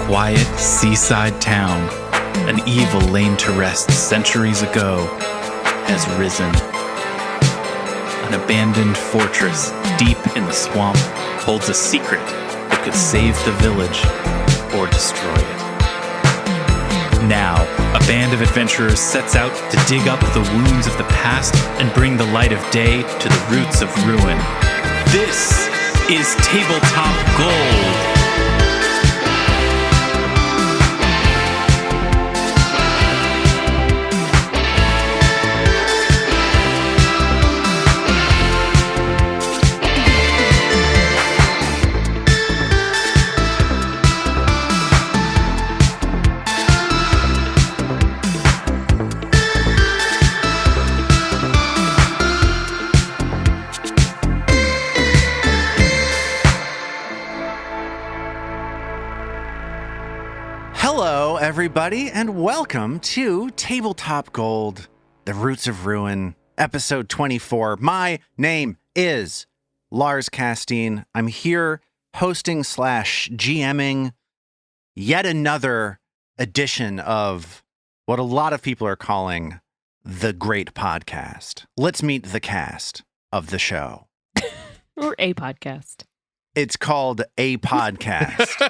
quiet seaside town, an evil laid to rest centuries ago, has risen. An abandoned fortress deep in the swamp holds a secret that could save the village or destroy it. Now, a band of adventurers sets out to dig up the wounds of the past and bring the light of day to the roots of ruin. This is Tabletop Gold. Hello, everybody, and welcome to Tabletop Gold, The Roots of Ruin, episode 24. My name is Lars Casteen. I'm here hosting / GMing yet another edition of what a lot of people are calling the Great Podcast. Let's meet the cast of the show. Or a podcast. It's called A Podcast.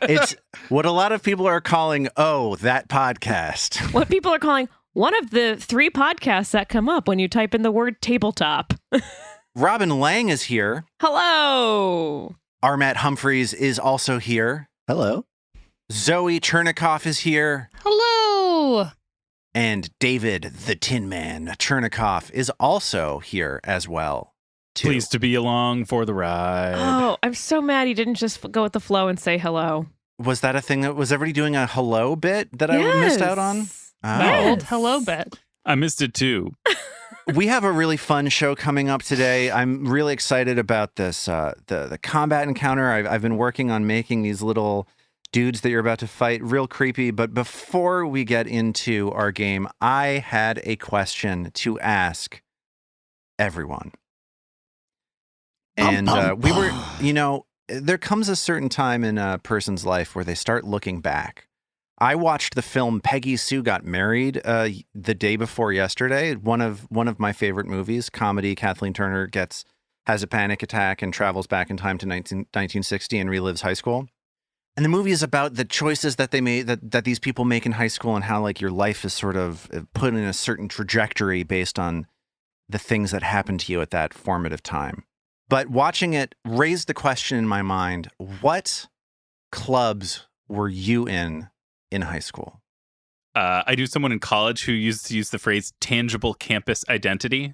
It's what a lot of people are calling, that podcast. What people are calling one of the 3 podcasts that come up when you type in the word tabletop. Robin Lange is here. Hello. Armet Humphreys is also here. Hello. Zoe Chernicoff is here. Hello. And David the Tin Man Chernicoff is also here as well. Too. Pleased to be along for the ride. Oh, I'm so mad he didn't just go with the flow and say hello. Was that a thing that was everybody doing a hello bit that I missed out on? Oh. The old hello bit. I missed it too. We have a really fun show coming up today. I'm really excited about this. The combat encounter. I've been working on making these little dudes that you're about to fight real creepy. But before we get into our game, I had a question to ask everyone. And we were, there comes a certain time in a person's life where they start looking back. I watched the film Peggy Sue Got Married the day before yesterday. One of my favorite movies, comedy. Kathleen Turner has a panic attack and travels back in time to 1960 and relives high school. And the movie is about the choices that they made, that these people make in high school, and how like your life is sort of put in a certain trajectory based on the things that happened to you at that formative time. But watching it raised the question in my mind, what clubs were you in high school? I knew someone in college who used to use the phrase tangible campus identity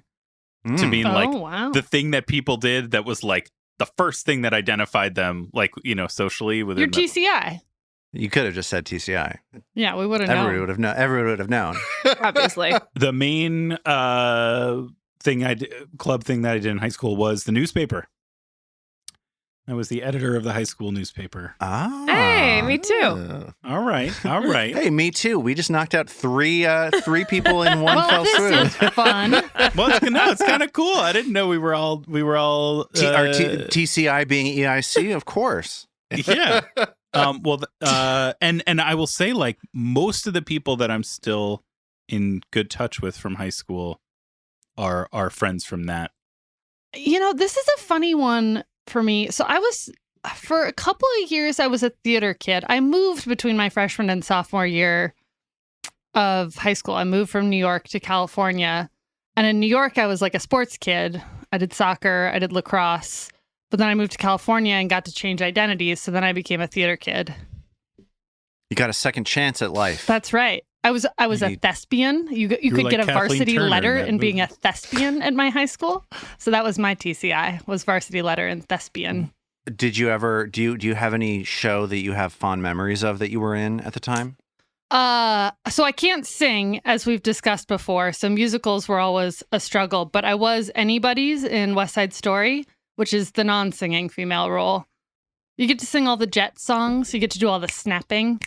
to mean the thing that people did that was like the first thing that identified them, like, socially within Your TCI. You could have just said TCI. Yeah, we would have known. Everyone would have known. Obviously. The main club thing that I did in high school was the newspaper. I was the editor of the high school newspaper. Ah. Hey, me too. All right. Hey, me too. We just knocked out three people in one fell swoop. This is fun. Well, it's kind of cool. I didn't know we were all TCI being EIC, of course. Yeah. And I will say, like, most of the people that I'm still in good touch with from high school are friends from that. This is a funny one for me. So for a couple of years, I was a theater kid. I moved between my freshman and sophomore year of high school. I moved from New York to California. And in New York, I was like a sports kid. I did soccer, I did lacrosse. But then I moved to California and got to change identities. So then I became a theater kid. You got a second chance at life. That's right. I was a thespian. You could like get a Kathleen varsity Turner letter in that in being movie. a thespian at my high school. So that was my TCI, was varsity letter and thespian. Did you ever do you have any show that you have fond memories of that you were in at the time? So I can't sing, as we've discussed before. So musicals were always a struggle, but I was Anybody's in West Side Story, which is the non-singing female role. You get to sing all the Jet songs. You get to do all the snapping.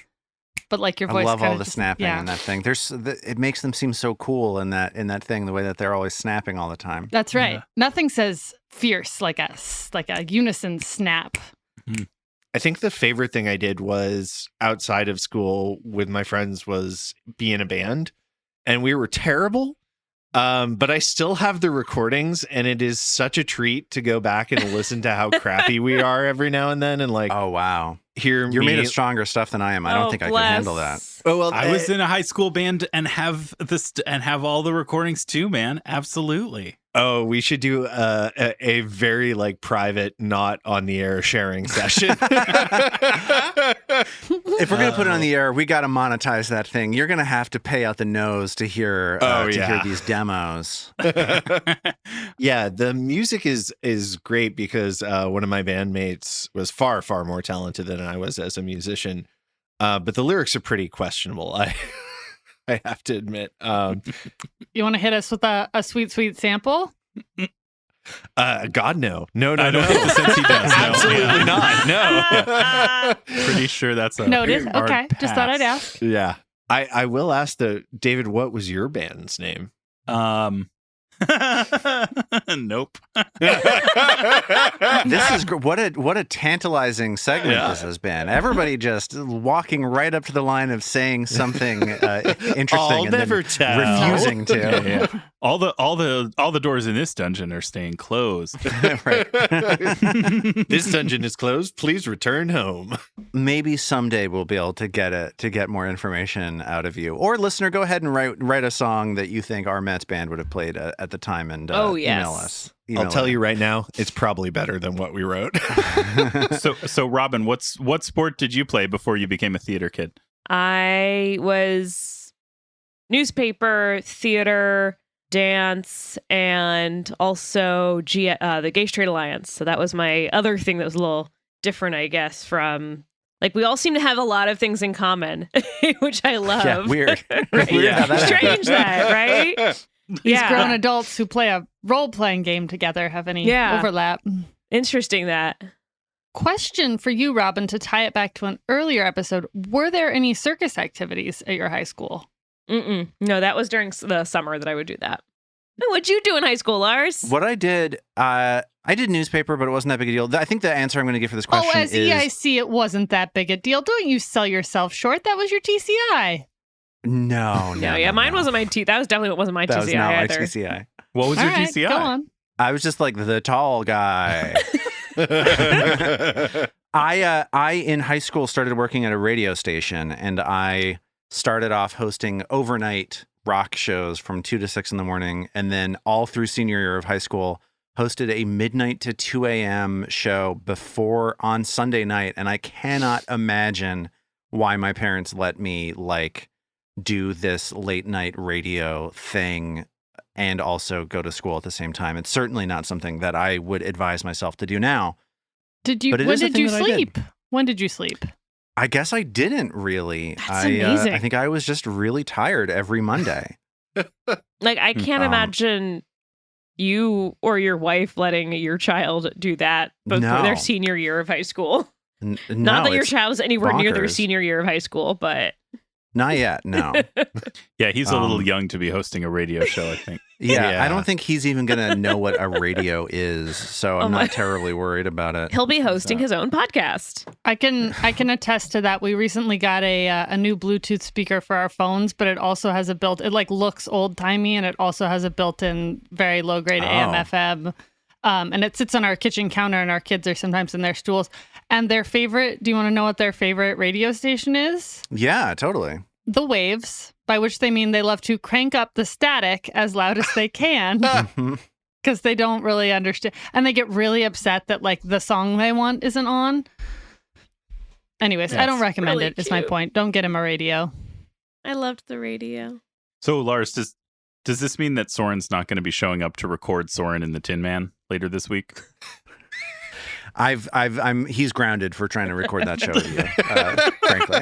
But like your voice, I love kinda all the just, snapping yeah. in that thing. It makes them seem so cool in that thing, the way that they're always snapping all the time. That's right. Yeah. Nothing says fierce like a unison snap. Mm. I think the favorite thing I did was outside of school with my friends was be in a band, and we were terrible. But I still have the recordings, and it is such a treat to go back and listen to how crappy we are every now and then, and like, Oh, wow. hear You're me. made of stronger stuff than I am. I don't think I could handle that. Oh well, I was in a high school band and have all the recordings too, man. Absolutely. Oh, we should do a very like private, not on the air sharing session. If we're gonna put it on the air, we got to monetize that thing. You're gonna have to pay out the nose to hear hear these demos. Yeah, the music is great because one of my bandmates was far more talented than I was as a musician, but the lyrics are pretty questionable. I have to admit. You want to hit us with a sweet sample? God, no. I don't get the sense he does. No. Absolutely not. No. Pretty sure that's a Noted. hard Okay, just thought I'd pass. ask. Yeah. I will ask David, what was your band's name? Nope. This is what a tantalizing segment this has been. Everybody just walking right up to the line of saying something interesting I'll and never then tell. refusing to. Yeah. All the doors in this dungeon are staying closed. Right. This dungeon is closed. Please return home. Maybe someday we'll be able to get more information out of you. Or listener, go ahead and write a song that you think our Mets band would have played at the time and email us. I'll tell you right now, it's probably better than what we wrote. So Robin, what sport did you play before you became a theater kid? I was newspaper, theater, dance, and also the Gay Straight Alliance. So that was my other thing that was a little different, I guess, from like we all seem to have a lot of things in common, which I love. Yeah, weird. Right? Weird how that Strange that, right? These grown adults who play a role-playing game together have any overlap. Interesting that. Question for you, Robin, to tie it back to an earlier episode. Were there any circus activities at your high school? No, that was during the summer that I would do that. What'd you do in high school, Lars? What I did, I did newspaper, but it wasn't that big a deal. I think the answer I'm going to give for this question as is... EIC, it wasn't that big a deal. Don't you sell yourself short. That was your TCI. No. Mine wasn't my T. That was definitely what wasn't my that TCI was not either. my TCI. What was All your right, TCI? Go on. I was just like the tall guy. I in high school started working at a radio station, and I started off hosting overnight rock shows from 2 to 6 in the morning, and then all through senior year of high school hosted a midnight to 2 a.m. show on Sunday night, and I cannot imagine why my parents let me do this late night radio thing and also go to school at the same time. It's certainly not something that I would advise myself to do now. When did you sleep? When did you sleep? I guess I didn't really. That's amazing. I think I was just really tired every Monday. I can't imagine you or your wife letting your child do that before their senior year of high school. Not that your child's anywhere near their senior year of high school, but... Not yet, no. Yeah, he's a little young to be hosting a radio show, I think. Yeah, I don't think he's even going to know what a radio is, so I'm not terribly worried about it. He'll be hosting his own podcast. I can attest to that. We recently got a new Bluetooth speaker for our phones, but it also has it looks old-timey, and it also has a built-in very low-grade AM/FM. And it sits on our kitchen counter, and our kids are sometimes in their stools. And do you want to know what their favorite radio station is? Yeah, totally. The Waves, by which they mean they love to crank up the static as loud as they can because they don't really understand. And they get really upset that the song they want isn't on. Anyways, I don't recommend it, is my point. Don't get him a radio. I loved the radio. So, Lars, does this mean that Soren's not going to be showing up to record Soren and the Tin Man later this week? He's grounded for trying to record that show with you, frankly.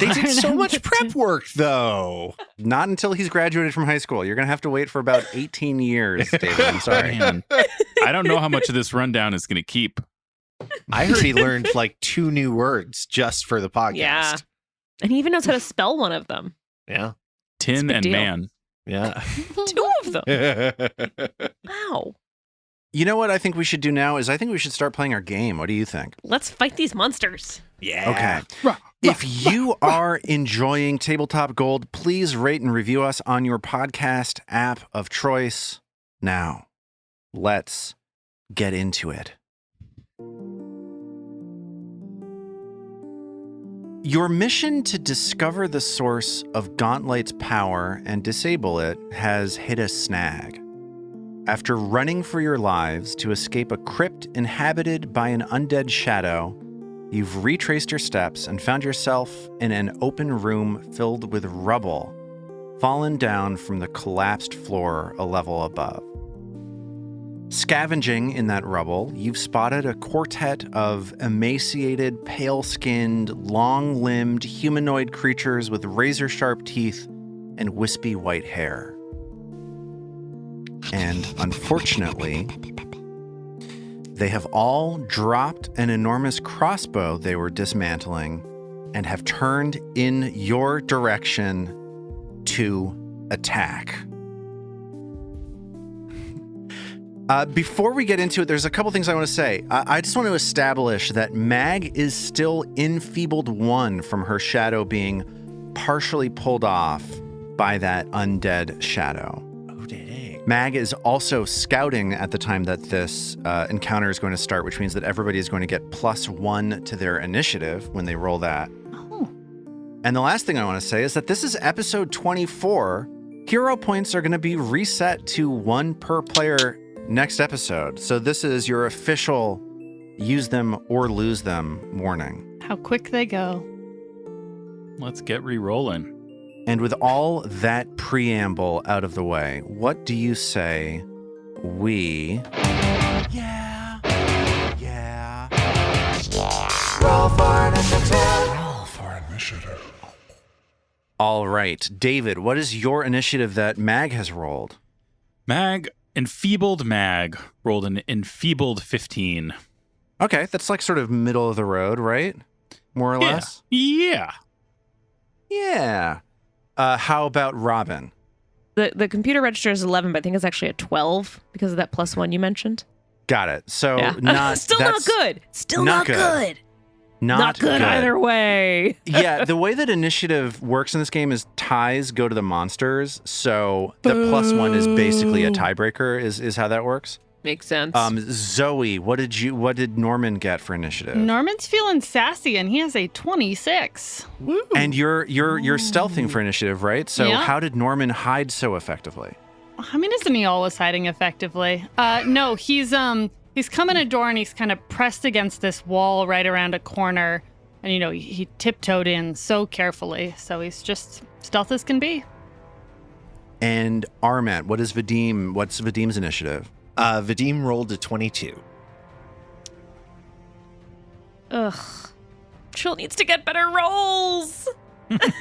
They did so much prep work, though. Not until he's graduated from high school. You're going to have to wait for about 18 years, David. I'm sorry. Man, I don't know how much of this rundown is going to keep. I heard he learned 2 new words just for the podcast. Yeah. And he even knows how to spell one of them. Yeah. Tin and deal. man. Yeah. 2 of them. Wow. You know what I think we should do now is I think we should start playing our game. What do you think? Let's fight these monsters. Yeah. Okay. If you are enjoying Tabletop Gold, please rate and review us on your podcast app of choice. Now, let's get into it. Your mission to discover the source of Gauntlet's power and disable it has hit a snag. After running for your lives to escape a crypt inhabited by an undead shadow, you've retraced your steps and found yourself in an open room filled with rubble, fallen down from the collapsed floor a level above. Scavenging in that rubble, you've spotted a quartet of emaciated, pale-skinned, long-limbed humanoid creatures with razor-sharp teeth and wispy white hair. And unfortunately, they have all dropped an enormous crossbow they were dismantling and have turned in your direction to attack. Before we get into it, there's a couple things I want to say. I just want to establish that Mag is still enfeebled 1 from her shadow being partially pulled off by that undead shadow. Mag is also scouting at the time that this encounter is going to start, which means that everybody is going to get +1 to their initiative when they roll that. Oh. And the last thing I want to say is that this is episode 24. Hero points are going to be reset to 1 per player next episode. So this is your official use them or lose them warning. How quick they go. Let's get re-rolling. And with all that preamble out of the way, what do you say we... Yeah. Roll for initiative. All right. David, what is your initiative that Mag has rolled? Enfeebled Mag rolled an enfeebled 15. Okay, that's like sort of middle of the road, right? More or less? Yeah. How about Robin? The computer register is 11, but I think it's actually a 12 because of that +1 you mentioned. Got it. So Yeah. Still not good. Still not good. Not good either way. Yeah, the way that initiative works in this game is ties go to the monsters. So the +1 is basically a tiebreaker, is how that works. Makes sense. Zoe, what did Norman get for initiative? Norman's feeling sassy, and he has a 26. Woo. And you're stealthing for initiative, right? So Yeah. how did Norman hide so effectively? I mean, isn't he always hiding effectively? No, he's come in a door and he's kind of pressed against this wall right around a corner. And, he tiptoed in so carefully. So he's just stealth as can be. And Armat, what's Vadim's initiative? Vadim rolled a 22. Ugh. Chill needs to get better rolls. How did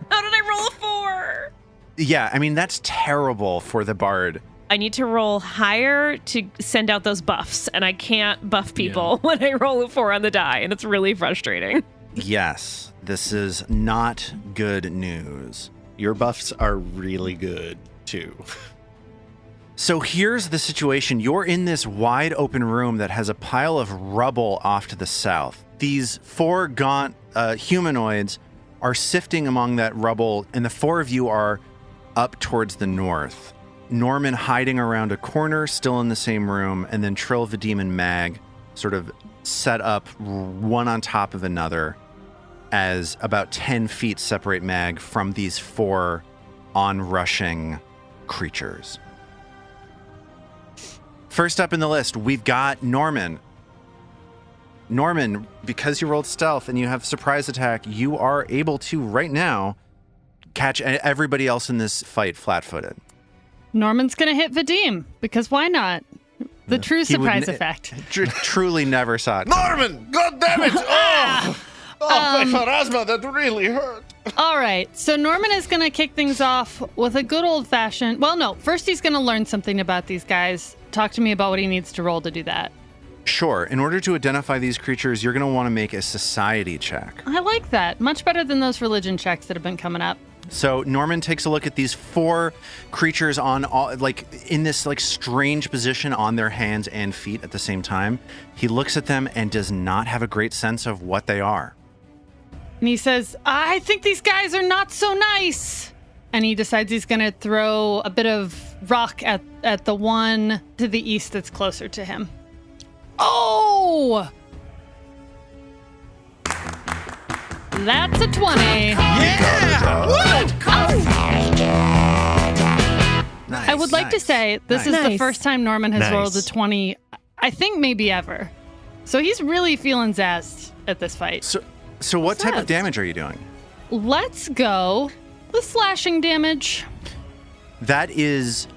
I roll a 4? Yeah, I mean, that's terrible for the bard. I need to roll higher to send out those buffs, and I can't buff people when I roll a 4 on the die, and it's really frustrating. Yes, this is not good news. Your buffs are really good, too. So here's the situation. You're in this wide open room that has a pile of rubble off to the south. These 4 gaunt humanoids are sifting among that rubble, and the 4 of you are up towards the north. Norman hiding around a corner, still in the same room, and then Trill, Vadim, and Mag sort of set up one on top of another as about 10 feet separate Mag from these 4 onrushing creatures. First up in the list, we've got Norman. Norman, because you rolled stealth and you have surprise attack, you are able to, right now, catch everybody else in this fight flat-footed. Norman's going to hit Vadim, because why not? The true surprise effect. Truly never saw it coming. Norman! God damn it! My pharasma, that really hurt. All right, so Norman is going to kick things off with a good old-fashioned... Well, no, first he's going to learn something about these guys. Talk to me about what he needs to roll to do that. Sure. In order to identify these creatures, you're going to want to make a society check. I like that. Much better than those religion checks that have been coming up. So Norman takes a look at these 4 creatures on all, in this strange position on their hands and feet at the same time. He looks at them and does not have a great sense of what they are. And he says, I think these guys are not so nice. And he decides he's going to throw a bit of rock at the one to the east that's closer to him. Oh! That's a 20. Nice, I would like to say this is the Nice. first time Norman has Nice. rolled a 20, I think maybe ever. So he's really feeling zazzed at this fight. So what type of Zazzed. damage are you doing? Let's go with slashing damage. That is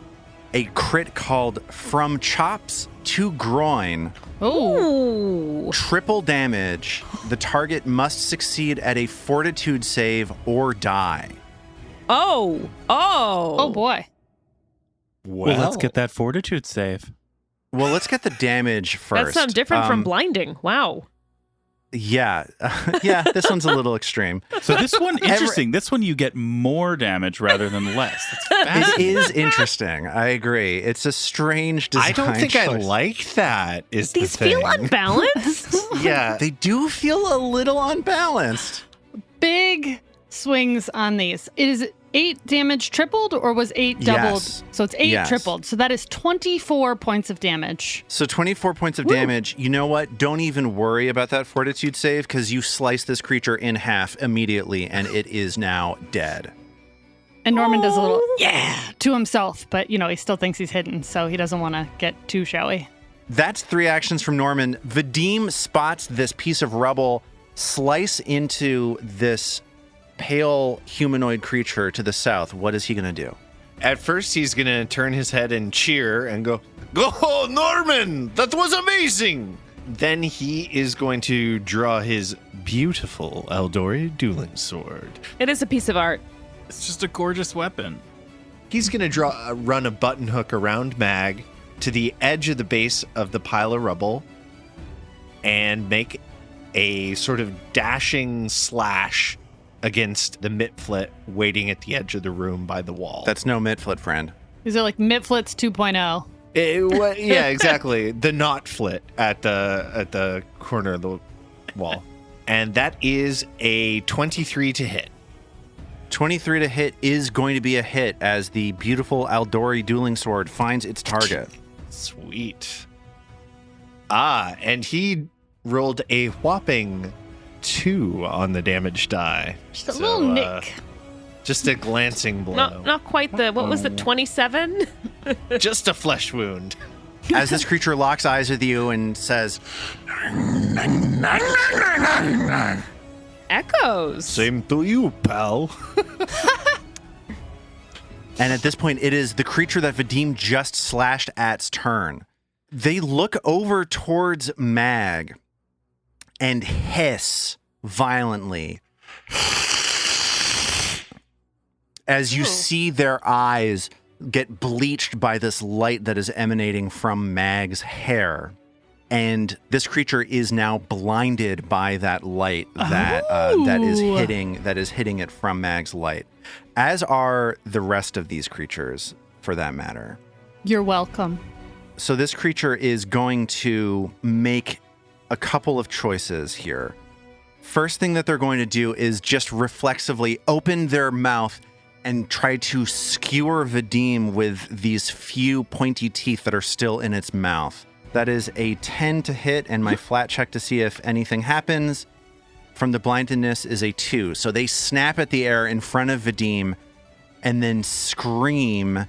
a crit called From Chops to Groin. Oh, Triple damage. The target must succeed at a fortitude save or die. oh boy. Well, let's get that fortitude save. Well, let's get the damage first. That sounds different from blinding. Wow. Yeah. Yeah, this one's a little extreme. So this one, interesting. This one you get more damage rather than less. That's It fascinating. is interesting. I agree. It's a strange design I don't think I choice. like that. Is These the thing. feel unbalanced. Yeah. They do feel a little unbalanced. Big swings on these. Is 8 damage tripled or was 8 doubled? Yes. So it's 8 Yes. tripled. So that is 24 points of damage. So 24 points of damage. You know what? Don't even worry about that fortitude save because you slice this creature in half immediately and it is now dead. And Norman does a little to himself, but he still thinks he's hidden, so he doesn't want to get too showy. That's 3 actions from Norman. Vadim spots this piece of rubble slice into this pale humanoid creature to the south. What is he going to do? At first, he's going to turn his head and cheer and go, "Go, Norman! That was amazing!" Then he is going to draw his beautiful Eldori dueling sword. It is a piece of art. It's just a gorgeous weapon. He's going to run a button hook around Mag to the edge of the base of the pile of rubble and make a sort of dashing slash against the Mitflit waiting at the edge of the room by the wall. That's no Mitflit, friend. These are like Mitflits 2.0. Yeah, exactly. The not flit at the corner of the wall. And that is a 23 to hit. 23 to hit is going to be a hit as the beautiful Aldori dueling sword finds its target. Sweet. And he rolled a whopping 2 on the damage die. Just a little nick. Just a glancing blow. Not quite the, what was it, 27? Just a flesh wound. As this creature locks eyes with you and says, Echoes. Same to you, pal. and at this point, it is the creature that Vadim just slashed at's turn. They look over towards Mag and hiss violently as you see their eyes get bleached by this light that is emanating from Mag's hair. And this creature is now blinded by that light that is hitting it from Mag's light, as are the rest of these creatures, for that matter. You're welcome. So this creature is going to make a couple of choices here. First thing that they're going to do is just reflexively open their mouth and try to skewer Vadim with these few pointy teeth that are still in its mouth. That is a 10 to hit, and my flat check to see if anything happens from the blindedness is a 2. So they snap at the air in front of Vadim and then scream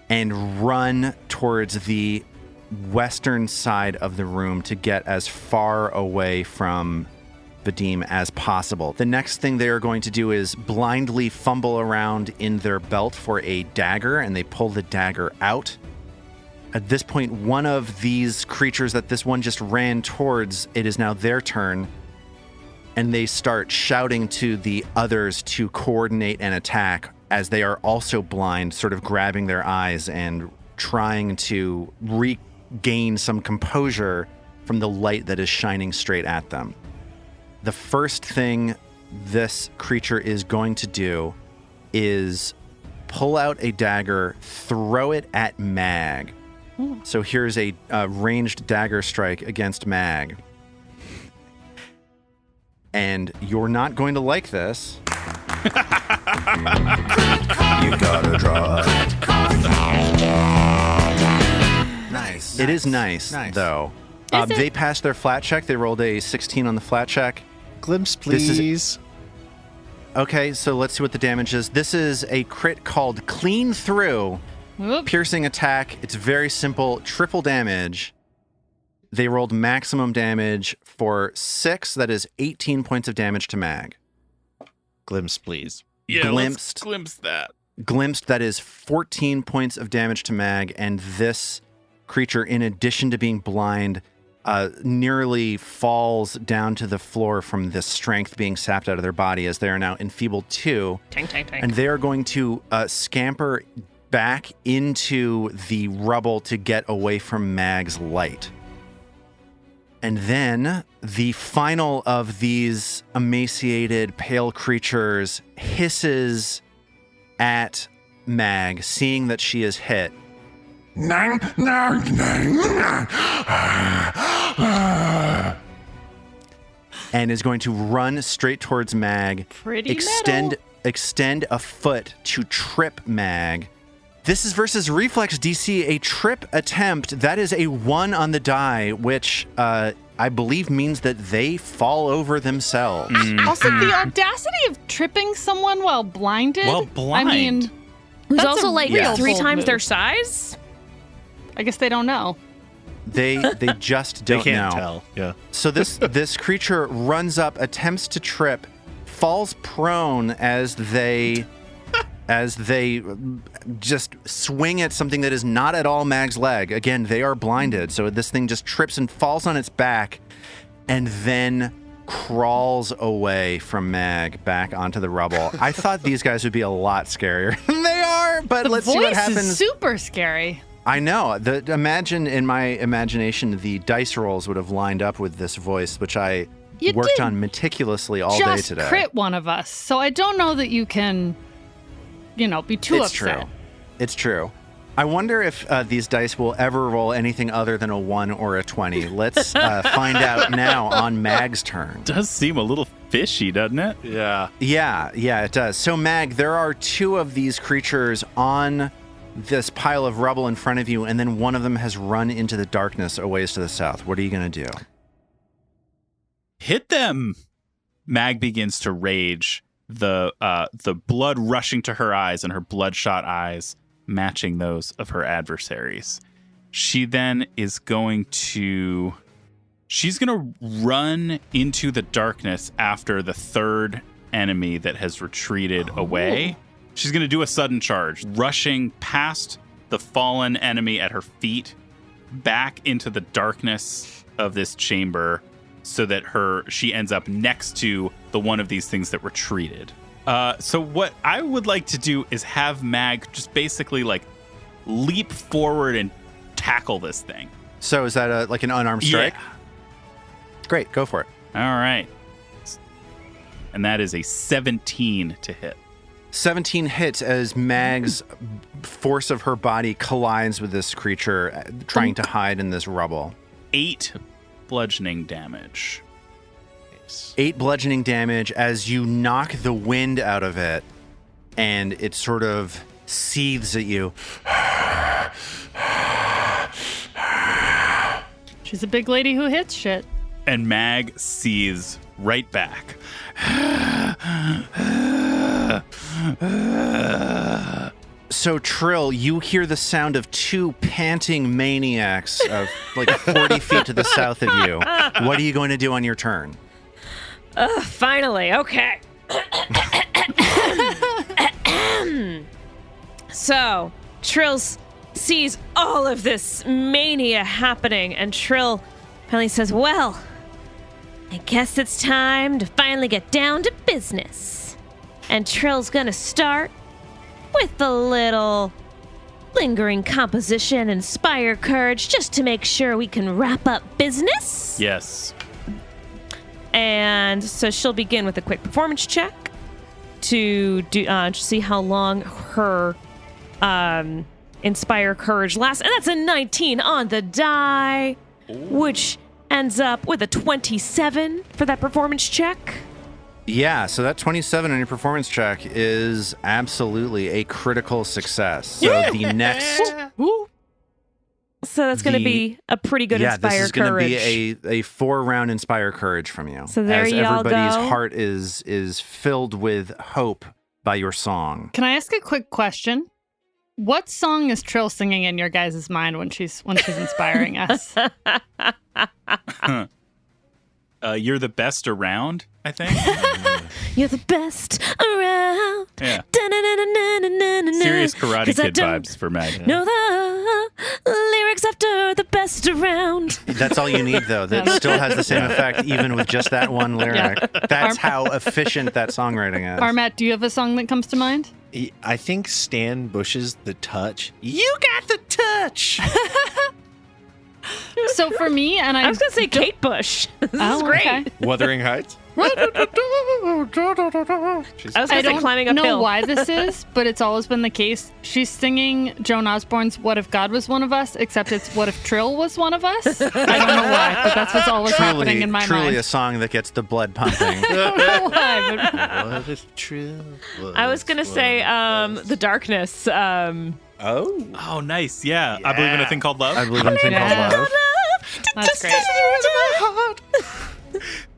and run towards the western side of the room to get as far away from Vadim as possible. The next thing they are going to do is blindly fumble around in their belt for a dagger, and they pull the dagger out. At this point, one of these creatures that this one just ran towards, it is now their turn, and they start shouting to the others to coordinate an attack as they are also blind, sort of grabbing their eyes and trying to regain some composure from the light that is shining straight at them. The first thing this creature is going to do is pull out a dagger, throw it at Mag. So here's a ranged dagger strike against Mag. And you're not going to like this. You gotta draw. Nice. It is nice. Though. They passed their flat check. They rolled a 16 on the flat check. Glimpse, please. Okay, so let's see what the damage is. This is a crit called Clean Through. Whoop. Piercing attack. It's very simple. Triple damage. They rolled maximum damage for 6. That is 18 points of damage to Mag. Glimpse, please. Yeah, Glimpsed. let's glimpse that. Glimpsed, that is 14 points of damage to Mag. And this creature, in addition to being blind, nearly falls down to the floor from the strength being sapped out of their body as they are now enfeebled 2. Tank. And they are going to scamper back into the rubble to get away from Mag's light. And then the final of these emaciated, pale creatures hisses at Mag, seeing that she is hit. And is going to run straight towards Mag. Pretty extend a foot to trip Mag. This is versus Reflex DC, a trip attempt. That is a 1 on the die, which I believe means that they fall over themselves. Also, the audacity of tripping someone while blinded. I mean, who's that's also a like real 3 bold times move. their size? I guess they don't know. They just don't They can't know. tell. Yeah. So this creature runs up, attempts to trip, falls prone as they just swing at something that is not at all Mag's leg. Again, they are blinded, so this thing just trips and falls on its back and then crawls away from Mag back onto the rubble. I thought these guys would be a lot scarier than they are, but let's see what Voice happens. is super scary. I know. Imagine in my imagination, the dice rolls would have lined up with this voice, which I You worked did on meticulously all day Just today. crit one of us, so I don't know that you can, be too It's upset. true. It's true. I wonder if these dice will ever roll anything other than a 1 or a 20. Let's find out now on Mag's turn. Does seem a little fishy, doesn't it? Yeah. Yeah, it does. So, Mag, there are 2 of these creatures on this pile of rubble in front of you, and then one of them has run into the darkness a ways to the south. What are you going to do? Hit them. Mag begins to rage, the blood rushing to her eyes and her bloodshot eyes matching those of her adversaries. She then is going to run into the darkness after the third enemy that has retreated away. She's going to do a sudden charge, rushing past the fallen enemy at her feet back into the darkness of this chamber so that she ends up next to the one of these things that retreated. So what I would like to do is have Mag just basically leap forward and tackle this thing. So is that like an unarmed strike? Yeah. Great, go for it. All right. And that is a 17 to hit. 17 hits as Mag's force of her body collides with this creature trying to hide in this rubble. 8 bludgeoning damage. 8 bludgeoning damage as you knock the wind out of it, and it sort of seethes at you. She's a big lady who hits shit. And Mag sees right back. So, Trill, you hear the sound of 2 panting maniacs of 40 feet to the south of you. What are you going to do on your turn? Finally, okay. So, Trill sees all of this mania happening, and Trill finally says, well, I guess it's time to finally get down to business. And Trill's gonna start with a little lingering composition, inspire courage, just to make sure we can wrap up business. Yes. And so she'll begin with a quick performance check. to see how long her Inspire Courage lasts. And that's a 19 on the die, which ends up with a 27 for that performance check. Yeah, so that 27 on your performance check is absolutely a critical success. So the next... So that's going to be a pretty good Inspire Courage. Yeah, this is going to be a 4-round Inspire Courage from you. So there you all go. Everybody's heart is filled with hope by your song. Can I ask a quick question? What song is Trill singing in your guys' mind when she's inspiring us? You're the best around, I think. You're the best around. Yeah. Serious Karate Kid vibes for Mag. Know the lyrics after the best around. That's all you need, though. That still has the same effect, even with just that one lyric. Yeah. That's how efficient that songwriting is. Armatt, do you have a song that comes to mind? I think Stan Bush's The Touch. You got the touch! So for me, and I was going to say Kate Bush. This is great. Okay. Wuthering Heights? I was going to say Climbing Uphill. I don't know why this is, but it's always been the case. She's singing Joan Osborne's What If God Was One of Us, except it's What If Trill Was One of Us. I don't know why, but that's what's always happening in my mind. Truly a song that gets the blood pumping. I don't know why, but... What if Trill was I was going to say The Darkness. Oh, nice. Yeah. I believe in a thing called love. I believe in a thing called love. That's great.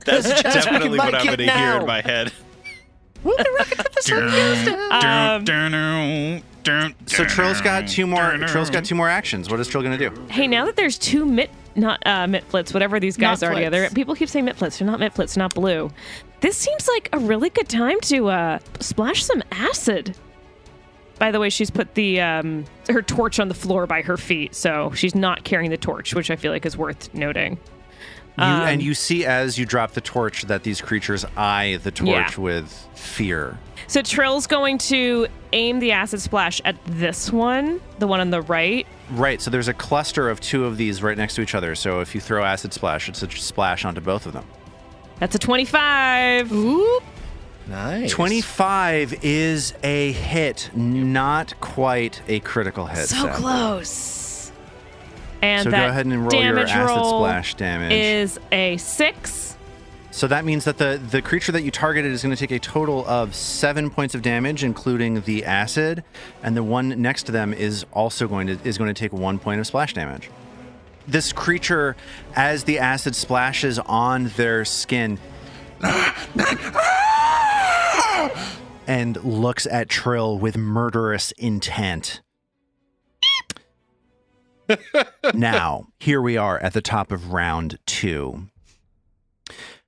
That's definitely what I'm going to hear in my head. So Trill's got two more actions. What is Trill going to do? Hey, now that there's two Mitflits, whatever these guys are together. People keep saying Mitflits. They're not Mitflits, not blue. This seems like a really good time to splash some acid. By the way, she's put the her torch on the floor by her feet, so she's not carrying the torch, which I feel like is worth noting. And you see as you drop the torch that these creatures eye the torch with fear. So Trill's going to aim the acid splash at this one, the one on the right. Right, so there's a cluster of two of these right next to each other. So if you throw acid splash, it's a splash onto both of them. That's a 25. Oop. Nice. 25 is a hit, not quite a critical hit. So close. And so that go ahead and roll your acid splash damage. Is a 6. So that means that the creature that you targeted is going to take a total of 7 points of damage, including the acid, and the one next to them is also going to take 1 point of splash damage. This creature, as the acid splashes on their skin, and looks at Trill with murderous intent. Now, here we are at the top of round 2.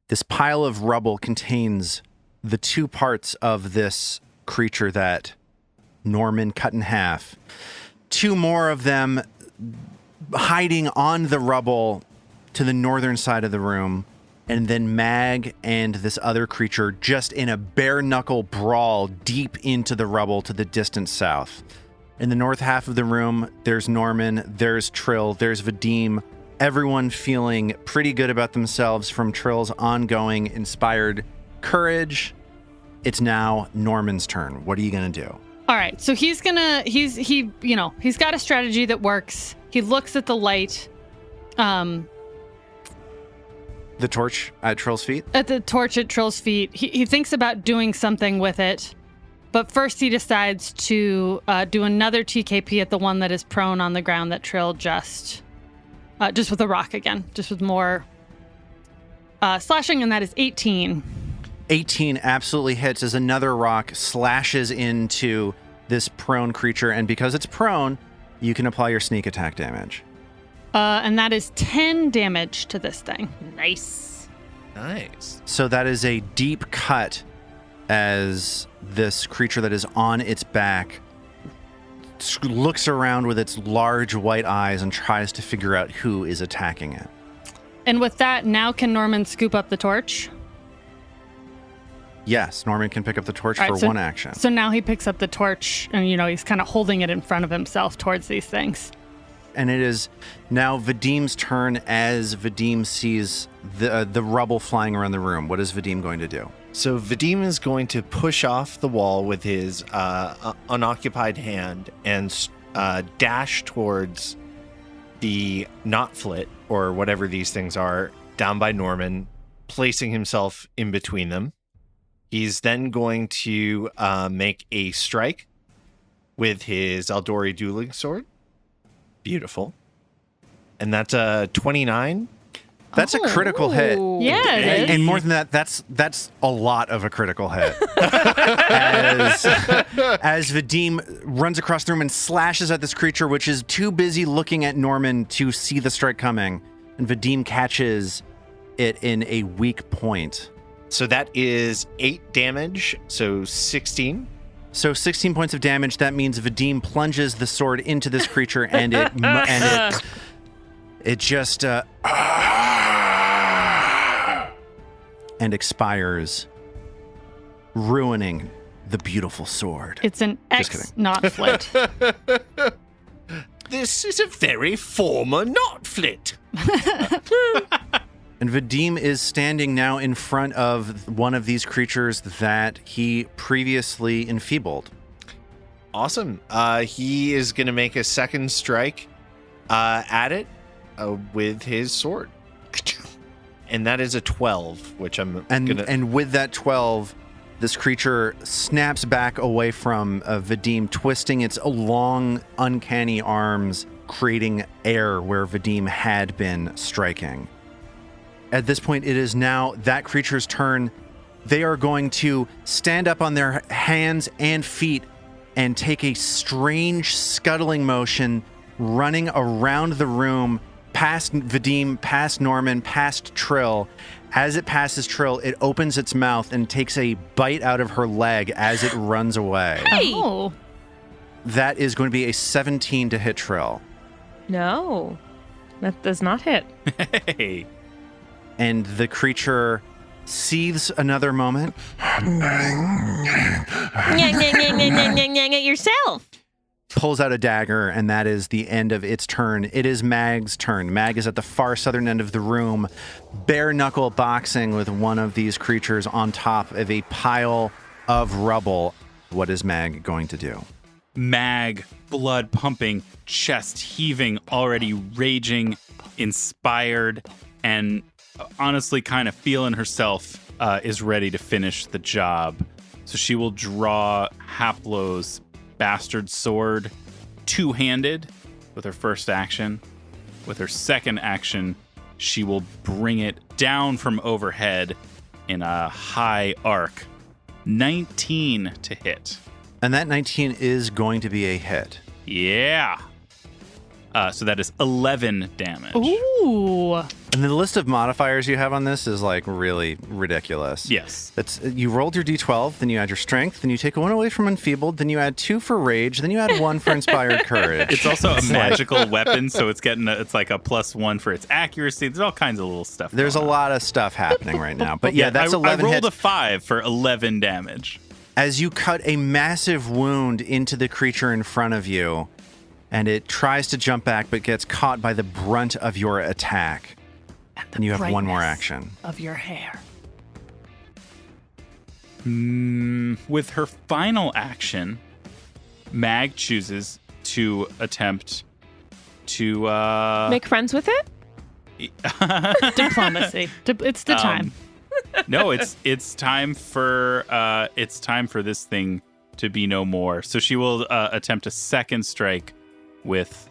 This pile of rubble contains the two parts of this creature that Norman cut in half. 2 more of them hiding on the rubble to the northern side of the room. And then Mag and this other creature just in a bare-knuckle brawl deep into the rubble to the distant south. In the north half of the room, there's Norman, there's Trill, there's Vadim. Everyone feeling pretty good about themselves from Trill's ongoing inspired courage. It's now Norman's turn. What are you going to do? All right, so he's got a strategy that works. He looks at the light. The torch at Trill's feet? At the torch at Trill's feet. He thinks about doing something with it. But first he decides to do another TKP at the one that is prone on the ground that Trill just with a rock again. Just with more slashing, and that is 18. 18 absolutely hits as another rock slashes into this prone creature. And because it's prone, you can apply your sneak attack damage. And that is 10 damage to this thing. Nice. So that is a deep cut as this creature that is on its back looks around with its large white eyes and tries to figure out who is attacking it. And with that, now can Norman scoop up the torch? Yes, Norman can pick up the torch for one action. So now he picks up the torch and, he's kind of holding it in front of himself towards these things. And it is now Vadim's turn as Vadim sees the rubble flying around the room. What is Vadim going to do? So Vadim is going to push off the wall with his unoccupied hand and dash towards the knot flit, or whatever these things are, down by Norman, placing himself in between them. He's then going to make a strike with his Aldori dueling sword. Beautiful. And that's a 29. That's a critical hit. Yeah, it is. And more than that, that's a lot of a critical hit. As Vadim runs across the room and slashes at this creature, which is too busy looking at Norman to see the strike coming. And Vadim catches it in a weak point. So that is 8 damage, so 16. So 16 points of damage. That means Vadim plunges the sword into this creature, and it just and expires, ruining the beautiful sword. It's an Just X, kidding. not flit. This is a very former knot flit. And Vadim is standing now in front of one of these creatures that he previously enfeebled. Awesome. He is going to make a second strike at it with his sword. And that is a 12, which I'm gonna... And with that 12, this creature snaps back away from Vadim, twisting its long, uncanny arms, creating air where Vadim had been striking. At this point, it is now that creature's turn. They are going to stand up on their hands and feet and take a strange scuttling motion, running around the room, past Vadim, past Norman, past Trill. As it passes Trill, it opens its mouth and takes a bite out of her leg as it runs away. Hey! Oh. That is going to be a 17 to hit Trill. No, that does not hit. Hey. And the creature seethes another moment, Yourself. pulls out a dagger, and that is the end of its turn. It is Mag's turn. Mag is at the far southern end of the room, bare knuckle boxing with one of these creatures on top of a pile of rubble. What is Mag going to do? Mag, blood pumping, chest heaving, already raging, inspired, and honestly kind of feeling herself is ready to finish the job. So she will draw Haplo's bastard sword two-handed with her first action. With her second action, she will bring it down from overhead in a high arc. 19 to hit. And that 19 is going to be a hit. Yeah. So that is 11 damage. Ooh. And the list of modifiers you have on this is like really ridiculous. Yes. That's you rolled your d12, then you add your strength, then you take 1 away from enfeebled, then you add 2 for rage, then you add 1 for inspired courage. It's also a magical weapon, so it's like a +1 for its accuracy. There's all kinds of little stuff. There's a going on. lot of stuff happening right now. But yeah, that's 11 I rolled hits. a 5 for 11 damage. As you cut a massive wound into the creature in front of you, and it tries to jump back but gets caught by the brunt of your attack. And you have 1 more brightness action. Of your hair. With her final action, Mag chooses to attempt to Make friends with it? Diplomacy. It's the time. No, it's time for this thing to be no more. So she will attempt a second strike with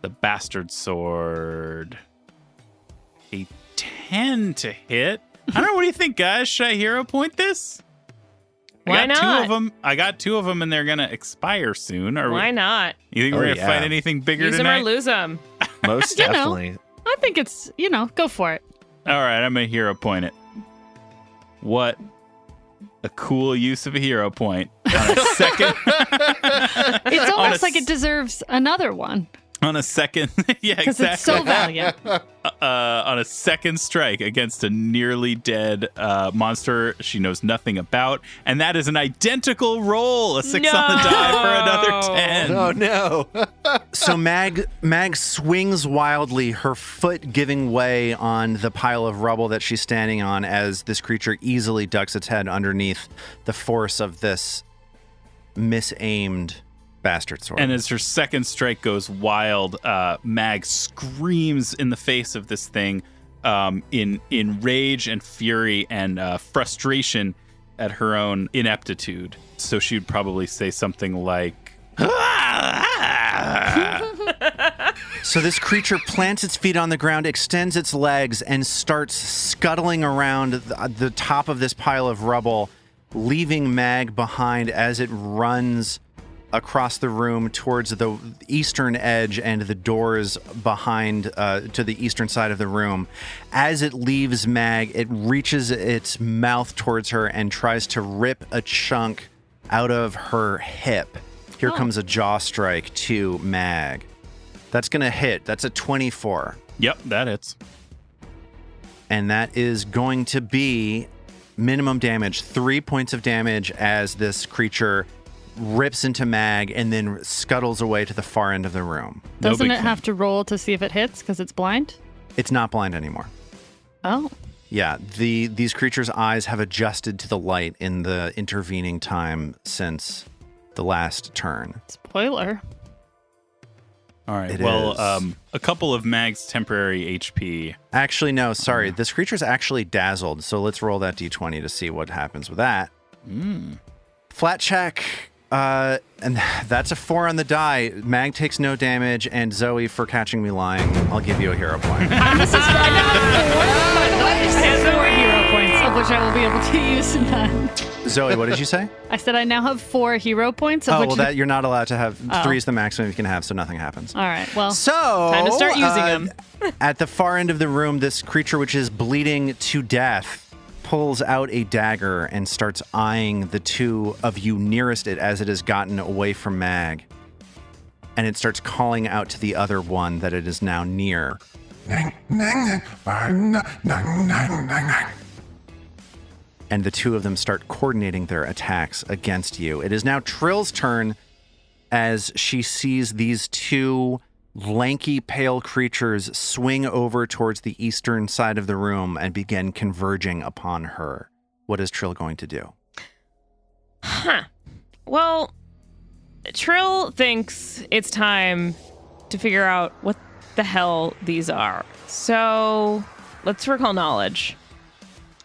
the bastard sword. A 10 to hit. I don't know. What do you think, guys? Should I hero point this? Why I got not? 2 of them. I got 2 of them, and they're gonna expire soon. Why not? You think Oh, we're gonna yeah. fight anything bigger Use them tonight? or lose them. Most You know. definitely. I think it's, go for it. All right, I'm gonna hero point it. What a cool use of a hero point on a second. It's On almost a like it deserves another one. On a second, yeah, Because exactly. it's so valiant. On a second strike against a nearly dead monster she knows nothing about, and that is an identical roll, a 6 on the die for another 10. Oh no. So Mag swings wildly, her foot giving way on the pile of rubble that she's standing on as this creature easily ducks its head underneath the force of this misaimed bastard sword. And as her second strike goes wild, Mag screams in the face of this thing in rage and fury and frustration at her own ineptitude. So she would probably say something like, So this creature plants its feet on the ground, extends its legs, and starts scuttling around the top of this pile of rubble, leaving Mag behind as it runs across the room towards the eastern edge and the doors behind to the eastern side of the room. As it leaves Mag, it reaches its mouth towards her and tries to rip a chunk out of her hip. Here comes a jaw strike to Mag. That's going to hit. That's a 24. Yep, that hits. And that is going to be minimum damage, 3 points of damage as this creature rips into Mag and then scuttles away to the far end of the room. Doesn't big it fan. have to roll to see if it hits because it's blind? It's not blind anymore. Oh. Yeah, these creatures' eyes have adjusted to the light in the intervening time since the last turn. Spoiler. All right. It Well, is. a couple of Mag's temporary HP. Actually, no, sorry. This creature's actually dazzled, so let's roll that d20 to see what happens with that. Flat check, and that's a 4 on the die. Mag takes no damage, and Zoe, for catching me lying, I'll give you a hero point. This is I now have 4, by the way. I have 4 hero points, of which I will be able to use none. Zoe, what did you say? I said I now have 4 hero points, of Oh, which... well, that you're not allowed to have. Oh. 3 is the maximum you can have, so nothing happens. All right, well... So, Time to start using them. At the far end of the room, this creature, which is bleeding to death, pulls out a dagger and starts eyeing the two of you nearest it as it has gotten away from Mag. And it starts calling out to the other one that it is now near. And the two of them start coordinating their attacks against you. It is now Trill's turn as she sees these two lanky, pale creatures swing over towards the eastern side of the room and begin converging upon her. What is Trill going to do? Huh. Well, Trill thinks it's time to figure out what the hell these are. So let's recall knowledge.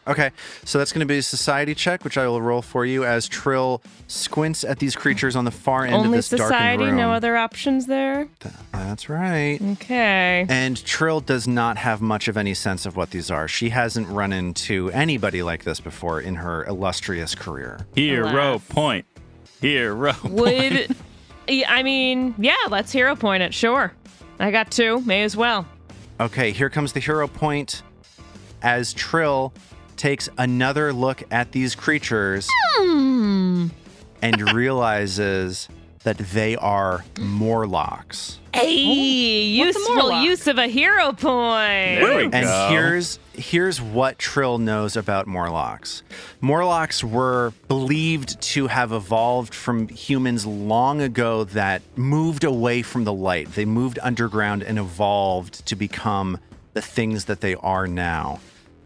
Okay, so that's going to be a society check, which I will roll for you as Trill squints at these creatures on the far end Only of this society, darkened room. no other options there? That's right. Okay. And Trill does not have much of any sense of what these are. She hasn't run into anybody like this before in her illustrious career. Hero Alas. point. Hero point. Would... I mean, yeah, let's hero point it, sure. I got 2, may as well. Okay, here comes the hero point as Trill takes another look at these creatures and realizes that they are Morlocks. Hey, What's a useful Morlock? use of a hero point. There we And go. here's what Trill knows about Morlocks. Morlocks were believed to have evolved from humans long ago that moved away from the light. They moved underground and evolved to become the things that they are now.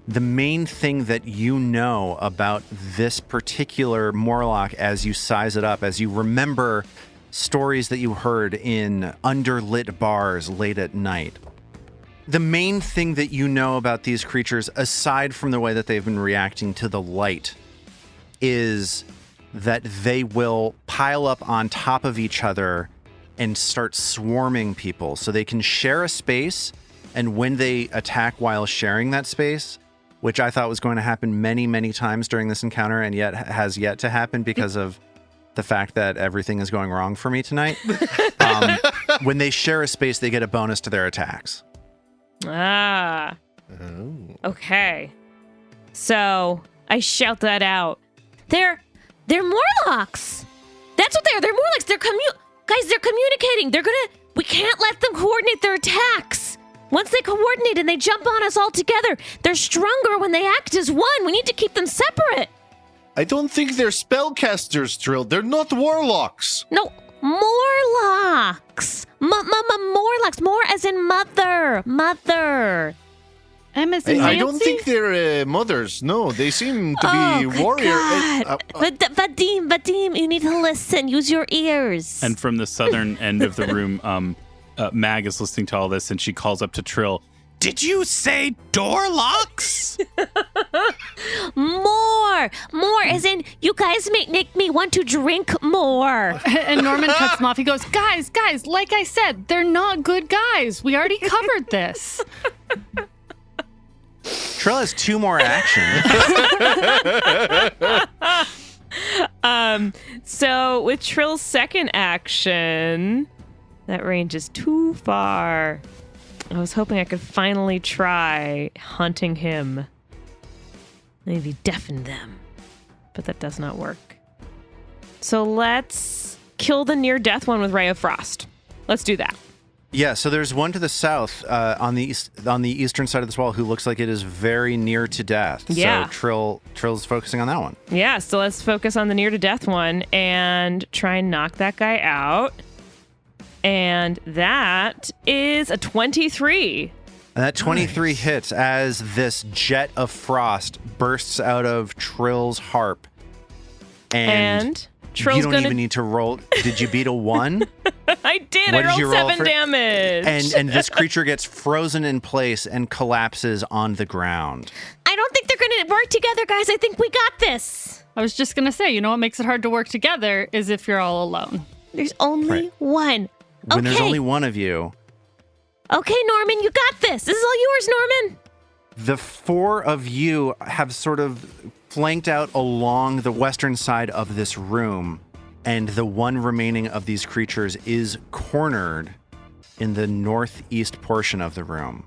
The main thing that you know about this particular Morlock as you size it up, as you remember stories that you heard in underlit bars late at night, the main thing that you know about these creatures, aside from the way that they've been reacting to the light, is that they will pile up on top of each other and start swarming people. So they can share a space, and when they attack while sharing that space, which I thought was going to happen many, many times during this encounter and yet has yet to happen because of the fact that everything is going wrong for me tonight. When they share a space, they get a bonus to their attacks. Ah, Oh. okay. So I shout that out. They're Morlocks. That's what they are. They're Morlocks. Guys, they're communicating. They're gonna We can't let them coordinate their attacks. Once they coordinate and they jump on us all together, they're stronger when they act as one. We need to keep them separate. I don't think they're spellcasters, Trill. They're not warlocks. No, Morlocks. Morlocks. More as in mother. Mother. M as in Nancy? I don't think they're mothers. No, they seem to be warrior. Vadim, you need to listen. Use your ears. And from the southern end of the room, Mag is listening to all this, and she calls up to Trill. Did you say door locks? More as in you guys make me want to drink more. And Norman cuts him off. He goes, guys, like I said, they're not good guys. We already covered this. Trill has 2 more actions. So with Trill's second action, that range is too far. I was hoping I could finally try hunting him. Maybe deafen them. But that does not work. So let's kill the near-death one with Ray of Frost. Let's do that. Yeah, so there's one to the south on the eastern side of this wall who looks like it is very near to death. Yeah. So Trill's focusing on that one. Yeah, so let's focus on the near-to-death one and try and knock that guy out. And that is a 23. And that 23 hits as this jet of frost bursts out of Trill's harp. And Trill's you don't even need to roll. Did you beat a 1? I did. What I did you rolled roll 7 for- damage. And this creature gets frozen in place and collapses on the ground. I don't think they're going to work together, guys. I think we got this. I was just going to say, you know what makes it hard to work together is if you're all alone. There's only Right. one. When there's Okay. only one of you, Okay, Norman, you got this. This is all yours, Norman. the 4 of you have sort of flanked out along the western side of this room, and the one remaining of these creatures is cornered in the northeast portion of the room.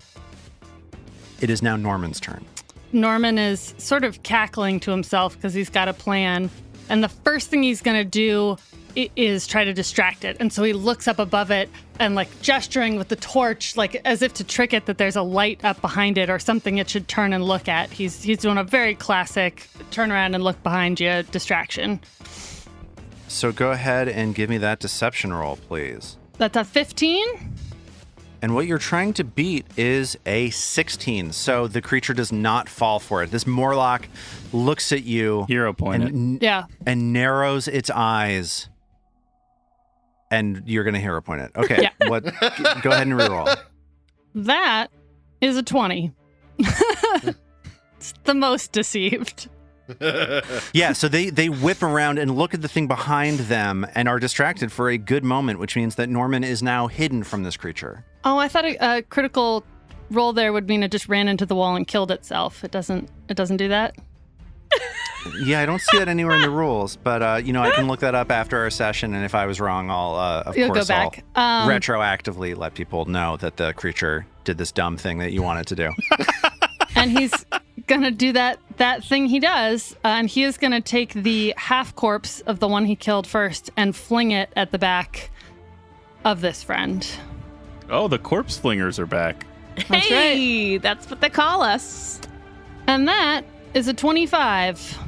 It is now Norman's turn. Norman is sort of cackling to himself because he's got a plan. And the first thing he's going to do is try to distract it. And so he looks up above it and like gesturing with the torch, like as if to trick it that there's a light up behind it or something it should turn and look at. He's doing a very classic turn around and look behind you distraction. So go ahead and give me that deception roll, please. That's a 15. And what you're trying to beat is a 16, so the creature does not fall for it. This Morlock looks at you Hero point it. Yeah. and narrows its eyes. And you're going to hero point it. Okay, Yeah. What? Go ahead and reroll. That is a 20. It's the most deceived. Yeah, so they whip around and look at the thing behind them and are distracted for a good moment, which means that Norman is now hidden from this creature. Oh, I thought a critical roll there would mean it just ran into the wall and killed itself. It doesn't do that? Yeah, I don't see that anywhere in the rules, but I can look that up after our session, and if I was wrong, I'll of You'll course go back. I'll retroactively let people know that the creature did this dumb thing that you wanted to do. And he's gonna do that thing he does, and he is gonna take the half corpse of the one he killed first and fling it at the back of this friend. Oh, the corpse flingers are back. That's Hey, that's what they call us. And that is a 25.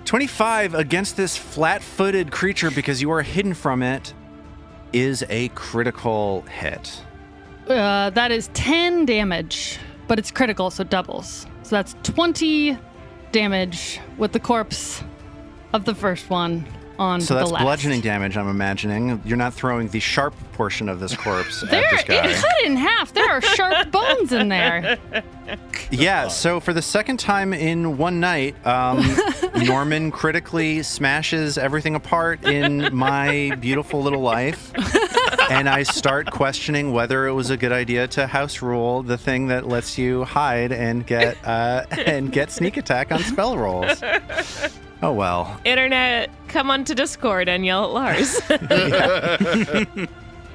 25 against this flat-footed creature because you are hidden from it is a critical hit. That is 10 damage, but it's critical, so it doubles. So that's 20 damage with the corpse of the first one on So the that's left. bludgeoning damage, I'm imagining. You're not throwing the sharp portion of this corpse at There, this guy. it cut it in half. There are sharp bones in there. Yeah, so for the second time in one night, Norman critically smashes everything apart in my beautiful little life. And I start questioning whether it was a good idea to house rule the thing that lets you hide and get sneak attack on spell rolls. Oh well. Internet, come on to Discord and yell at Lars.